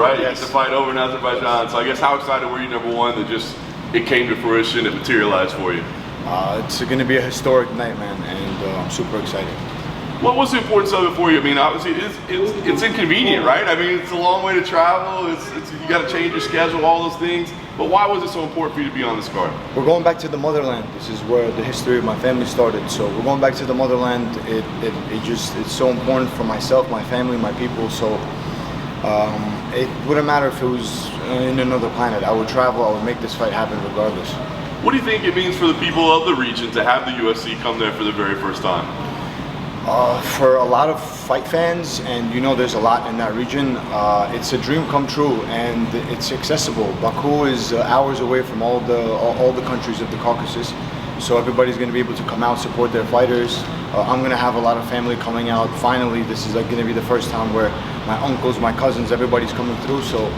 Right, you Yes. get to fight over in Azerbaijan. So I guess how excited were you, number one, that just it came to fruition, it materialized for you? It's going to be a historic night, man, and I'm super excited. What was the importance of it for you? I mean, obviously it's inconvenient, right? I mean, it's a long way to travel. You got to change your schedule, all those things. But why was it so important for you to be on this card? We're going back to the motherland. This is where the history of my family started. So we're going back to the motherland. It's so important for myself, my family, my people. So it wouldn't matter if it was in another planet. I would travel. I would make this fight happen regardless. What do you think it means for the people of the region to have the UFC come there for the very first time? For a lot of fight fans, and you know there's a lot in that region, it's a dream come true, and it's accessible. Baku is hours away from all the countries of the Caucasus, so everybody's going to be able to come out, support their fighters. I'm going to have a lot of family coming out. Finally, this is going to be the first time where my uncles, my cousins, everybody's coming through. So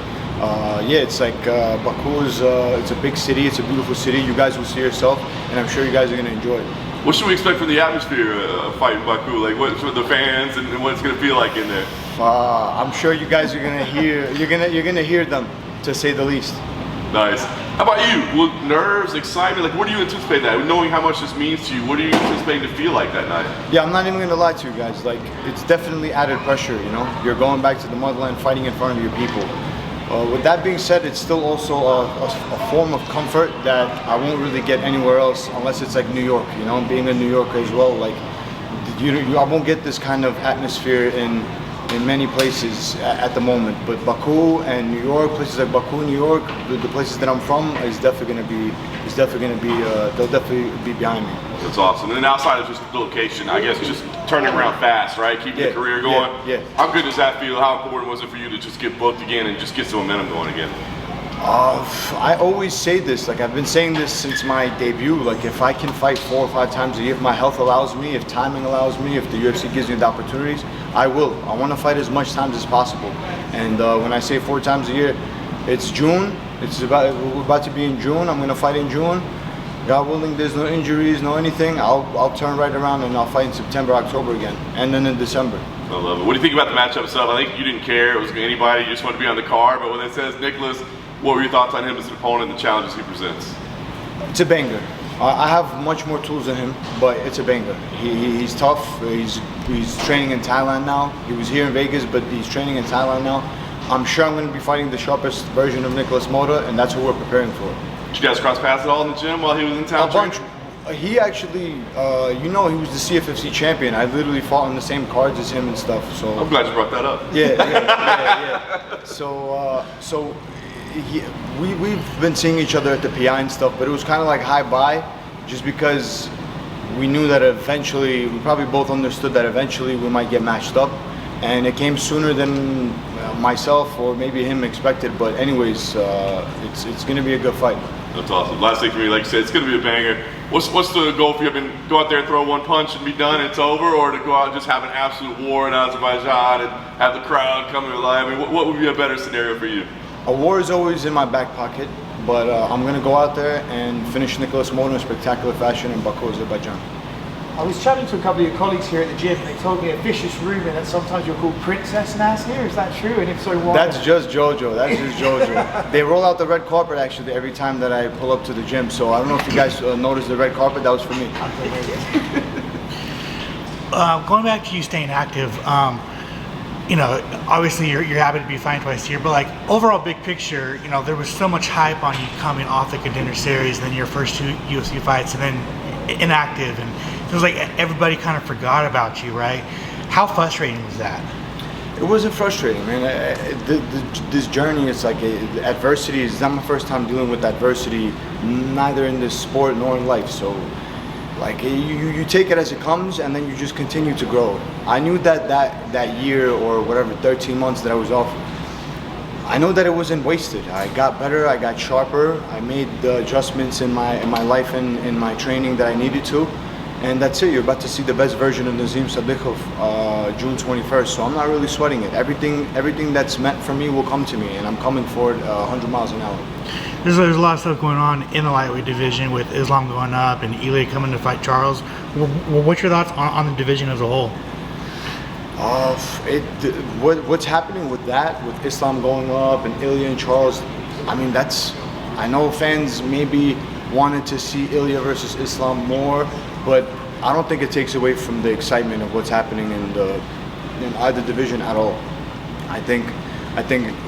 yeah, it's like Baku is it's a big city, it's a beautiful city. You guys will see yourself, and I'm sure you guys are going to enjoy it. What should we expect from the atmosphere of fighting Baku? Like, what's for the fans and what it's going to feel like in there? I'm sure you guys are going to hear. You're gonna hear them, to say the least. Nice. How about you? Well, nerves, excitement. Like, what do you anticipate that? Knowing how much this means to you, what are you anticipating to feel like that night? Yeah, I'm not even going to lie to you guys. Like, it's definitely added pressure. You know, you're going back to the motherland, fighting in front of your people. With that being said, it's still also a form of comfort that I won't really get anywhere else unless it's like New York, you know, being a New Yorker as well. Like, I won't get this kind of atmosphere in many places at the moment. But Baku and New York, places like Baku, New York, the places that I'm from, is definitely going to be, they'll definitely be behind me. That's awesome. And then outside of just the location, I guess just turning around fast, right? Keeping your career going. Yeah. How good does that feel? How important was it for you to just get booked again and just get some momentum going again? I always say this, like I've been saying this since my debut, like if I can fight 4 or 5 times a year, if my health allows me, if timing allows me, if the UFC gives me the opportunities, I will. I want to fight as much times as possible. And when I say 4 times a year, it's June. We're about to be in June. I'm going to fight in June. God willing, there's no injuries, no anything. I'll turn right around and I'll fight in September, October again, and then in December. I love it. What do you think about the matchup itself? I think you didn't care. It was anybody. You just wanted to be on the card. But when it says Nicholas, what were your thoughts on him as an opponent and the challenges he presents? It's a banger. I have much more tools than him, but it's a banger. He's tough. He's training in Thailand now. He was here in Vegas, but he's training in Thailand now. I'm sure I'm going to be fighting the sharpest version of Nicholas Mota, and that's what we're preparing for. Did you guys cross paths at all in the gym while he was in town? A bunch. He actually, you know, he was the CFFC champion. I literally fought on the same cards as him and stuff. So I'm glad you brought that up. Yeah. So we've been seeing each other at the PI and stuff, but it was kind of like hi-bye, just because we knew that eventually, we probably both understood that eventually we might get matched up, and it came sooner than myself or maybe him expected. But anyways, it's going to be a good fight. That's awesome. Last thing for me, like you said, it's going to be a banger. What's the goal for you? I mean, go out there, throw one punch and be done, and it's over, or to go out and just have an absolute war in Azerbaijan and have the crowd coming alive? I mean, what would be a better scenario for you? A war is always in my back pocket, but I'm going to go out there and finish Nicholas Mota in spectacular fashion in Baku, Azerbaijan. I was chatting to a couple of your colleagues here at the gym, and they told me a vicious rumour that sometimes you're called Princess Naz here. Is that true? And if so, why? That's just JoJo. That's just JoJo. They roll out the red carpet actually every time that I pull up to the gym. So I don't know if you guys noticed the red carpet. That was for me. Going back to you staying active, you know, obviously you're happy to be fighting twice a year, but like overall big picture, you know, there was so much hype on you coming off the Contender Series, and then your first 2 UFC fights, and then inactive, and it was like everybody kind of forgot about you, right? How frustrating was that? It wasn't frustrating, man. This journey, it's like adversity. It's not my first time dealing with adversity, neither in this sport nor in life. So, like you take it as it comes, and then you just continue to grow. I knew that year or whatever, 13 months that I was off, I know that it wasn't wasted. I got better, I got sharper, I made the adjustments in my life and in my training that I needed to. And that's it. You're about to see the best version of Nazim Sadikov June 21st. So I'm not really sweating it. Everything that's meant for me will come to me, and I'm coming for it 100 miles an hour. There's a lot of stuff going on in the lightweight division with Islam going up and Ely coming to fight Charles. What's your thoughts on the division as a whole? What's happening with that, with Islam going up and Ilya and Charles? I mean, I know fans maybe wanted to see Ilya versus Islam more, but I don't think it takes away from the excitement of what's happening in either division at all. I think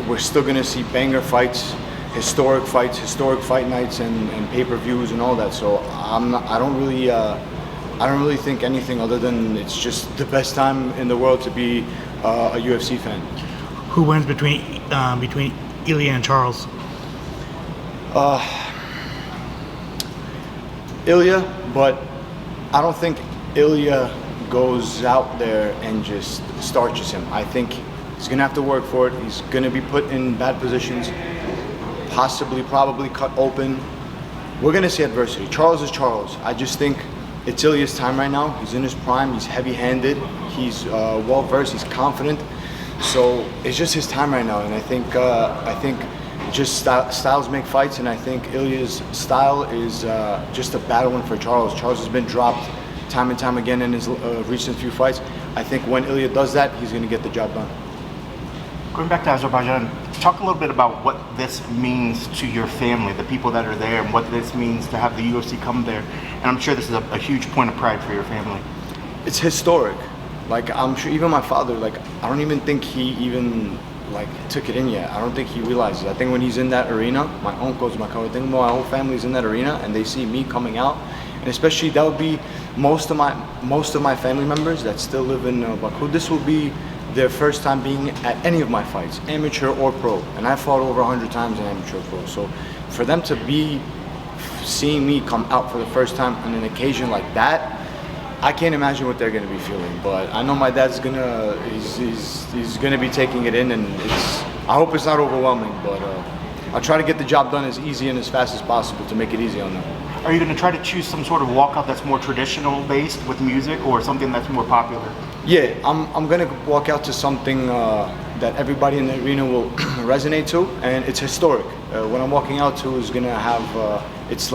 we're still going to see banger fights, historic fight nights, and pay-per-views and all that. So I don't really think anything other than it's just the best time in the world to be a UFC fan. Who wins between Ilya and Charles? Ilya, but I don't think Ilya goes out there and just starches him. I think he's gonna have to work for it. He's gonna be put in bad positions, probably cut open. We're gonna see adversity. Charles is Charles. I just think it's Ilya's time right now. He's in his prime. He's heavy-handed. He's well-versed. He's confident. So it's just his time right now. And I think just styles make fights. And I think Ilya's style is just a bad one for Charles. Charles has been dropped time and time again in his recent few fights. I think when Ilya does that, he's going to get the job done. Going back to Azerbaijan, talk a little bit about what this means to your family, the people that are there, and what this means to have the UFC come there. And I'm sure this is a huge point of pride for your family. It's historic. Like, I'm sure even my father, like, I don't even think he even took it in yet. I don't think he realizes. I think when he's in that arena, my uncles, my cousin, I think my whole family's in that arena, and they see me coming out, and especially that would be most of my family members that still live in Baku. This will be their first time being at any of my fights, amateur or pro, and I fought over 100 times in amateur or pro. So for them to be seeing me come out for the first time on an occasion like that, I can't imagine what they're going to be feeling. But I know my dad's he's gonna be taking it in, and I hope it's not overwhelming. But I'll try to get the job done as easy and as fast as possible to make it easy on them. Are you going to try to choose some sort of walkout that's more traditional based with music, or something that's more popular? Yeah, I'm gonna walk out to something that everybody in the arena will resonate to, and it's historic. What I'm walking out to is gonna have it's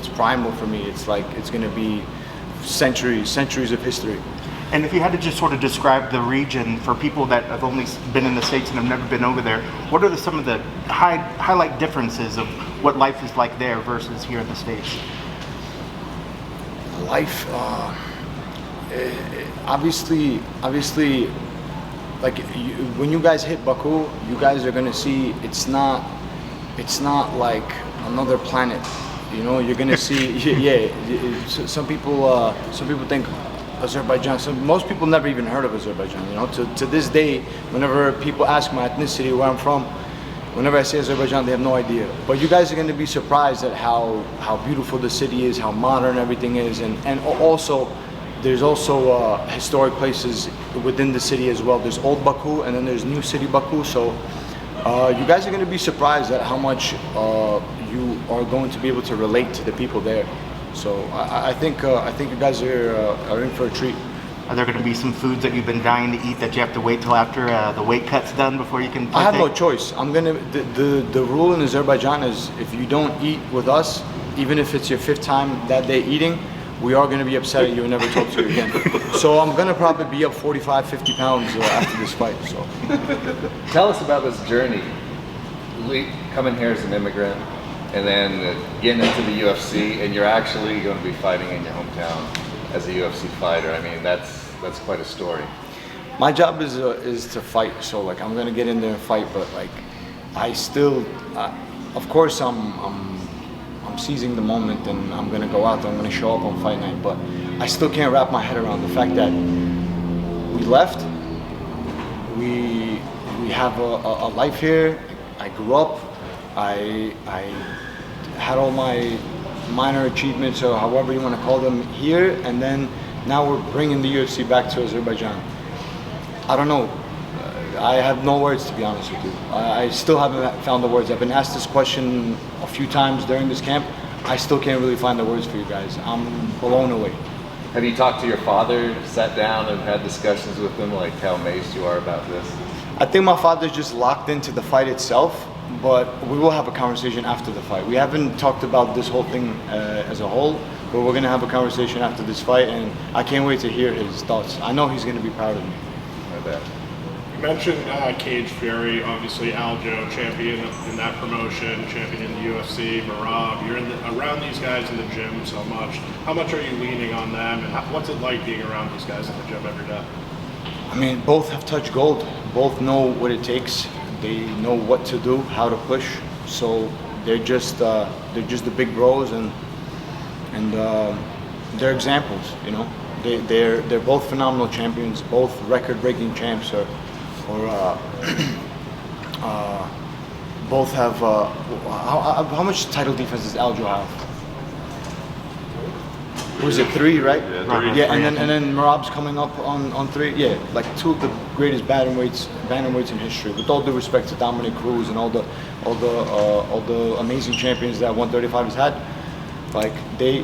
primal for me. It's gonna be centuries of history. And if you had to just sort of describe the region for people that have only been in the States and have never been over there, what are some of the highlight differences of what life is like there versus here in the States? Life, obviously, like when you guys hit Baku, you guys are gonna see it's not like another planet. You know, you're gonna see. Some people think Azerbaijan. Most people never even heard of Azerbaijan. You know, to this day, whenever people ask my ethnicity, where I'm from, whenever I say Azerbaijan, they have no idea. But you guys are going to be surprised at how beautiful the city is, how modern everything is, and also there's also historic places within the city as well. There's Old Baku, and then there's New City Baku. So you guys are going to be surprised at how much you are going to be able to relate to the people there. So I think you guys are in for a treat. Are there going to be some foods that you've been dying to eat that you have to wait till after the weight cut's done before you can partake? I have no choice. The rule in Azerbaijan is if you don't eat with us, even if it's your 5th time that day eating, we are going to be upset at you and never talk to you again. So I'm going to probably be up 45, 50 pounds after this fight. So tell us about this journey. Coming here as an immigrant, and then getting into the UFC, and you're actually going to be fighting in your hometown as a UFC fighter. I mean, that's quite a story. My job is to fight, so like I'm gonna get in there and fight, but like I still, of course I'm seizing the moment and I'm gonna go out there, I'm gonna show up on fight night, but I still can't wrap my head around the fact that we left, we have a life here. I grew up, I had all my minor achievements, or however you want to call them, here, and then now we're bringing the UFC back to Azerbaijan. I don't know. I have no words, to be honest with you. I still haven't found the words. I've been asked this question a few times during this camp. I still can't really find the words for you guys. I'm blown away. Have you talked to your father, sat down and had discussions with him, like how amazed you are about this? I think my father's just locked into the fight itself, but we will have a conversation after the fight. We haven't talked about this whole thing as a whole, but we're going to have a conversation after this fight, and I can't wait to hear his thoughts. I know he's going to be proud of me. that. You mentioned Cage Fury, obviously Aljo, champion in that promotion, champion in the UFC, Marab. You're around these guys in the gym so much. How much are you leaning on them, and what's it like being around these guys in the gym every day? I mean, both have touched gold. Both know what it takes. They know what to do, how to push. So they're just the big bros, and they're examples. You know, they're both phenomenal champions, both record-breaking champs, or both have. How much title defense does Aljo have? Was it 3, right? Yeah, 3. Yeah, and then Marab's coming up on 3. Yeah, like 2 of the greatest bantamweights in history. With all due respect to Dominic Cruz and all the amazing champions that 135 has had, like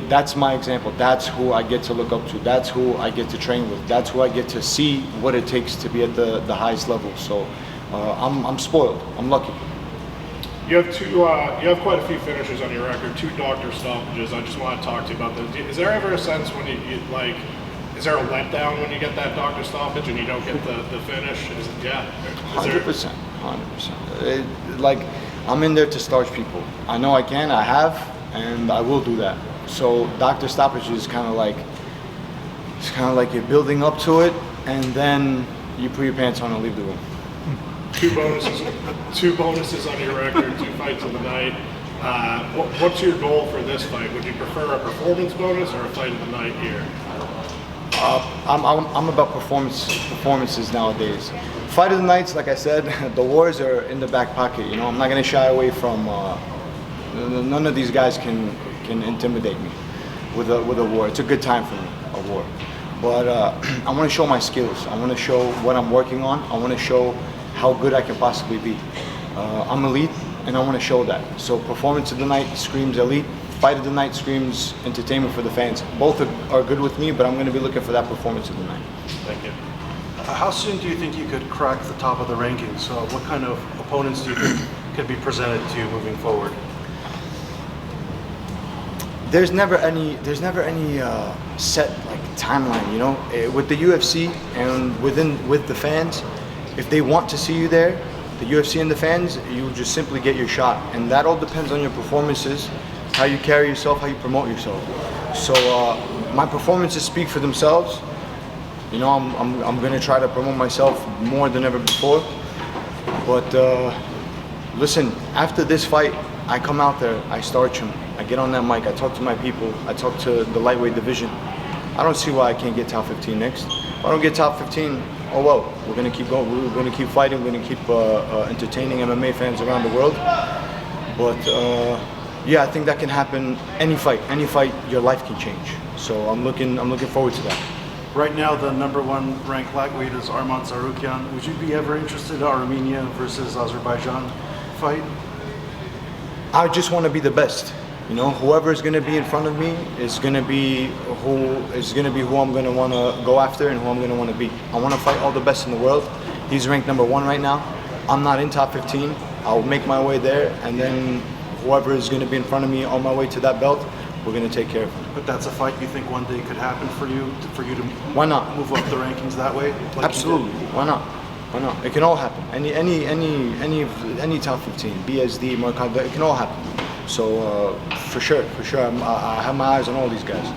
that's my example. That's who I get to look up to. That's who I get to train with. That's who I get to see what it takes to be at the highest level. So I'm spoiled. I'm lucky. You have quite a few finishes on your record, 2 doctor stoppages. I just want to talk to you about those. Is there ever a sense when you like, is there a letdown when you get that doctor stoppage and you don't get the finish? 100%. Like, I'm in there to starch people. I know I can, I have, and I will do that. So doctor stoppage is kind of like you're building up to it, and then you put your pants on and leave the room. 2 bonuses on your record, 2 fights in the night. What's your goal for this fight? Would you prefer a performance bonus or a fight of the night here? I'm about performances nowadays. Fight of the nights, like I said, the wars are in the back pocket. You know, I'm not gonna shy away from. None of these guys can intimidate me with a war. It's a good time for me, a war. But I want to show my skills. I want to show what I'm working on. I want to show how good I can possibly be. I'm elite, and I want to show that. So performance of the night screams elite. Fight of the night screams entertainment for the fans. Both are good with me, but I'm going to be looking for that performance of the night. Thank you. How soon do you think you could crack the top of the rankings? So what kind of opponents do you think could be presented to you moving forward? There's never any set like timeline, you know. With the UFC and with the fans, if they want to see you there, the UFC and the fans, you just simply get your shot, and that all depends on your performances, how you carry yourself, how you promote yourself. So my performances speak for themselves. You know, I'm gonna try to promote myself more than ever before. But listen, after this fight, I come out there, I starch them, I get on that mic, I talk to my people, I talk to the lightweight division. I don't see why I can't get top 15 next. If I don't get top 15, oh well, we're gonna keep going, we're gonna keep fighting, we're gonna keep entertaining MMA fans around the world. But yeah, I think that can happen any fight, your life can change. So I'm looking forward to that. Right now, the #1 ranked lightweight is Arman Tsarukyan. Would you be ever interested in Armenia versus Azerbaijan fight? I just want to be the best. You know, whoever is going to be in front of me is going to be who I'm going to want to go after and who I'm going to want to beat. I want to fight all the best in the world. He's ranked #1 right now. I'm not in top 15. I'll make my way there, and then whoever is going to be in front of me on my way to that belt, we're going to take care of him. But that's a fight you think one day could happen for you to Why not? move up the rankings that way? Like Absolutely. Why not? Why not? It can all happen. Any top 15, BSD, Marcado, it can all happen. So for sure, I have my eyes on all these guys.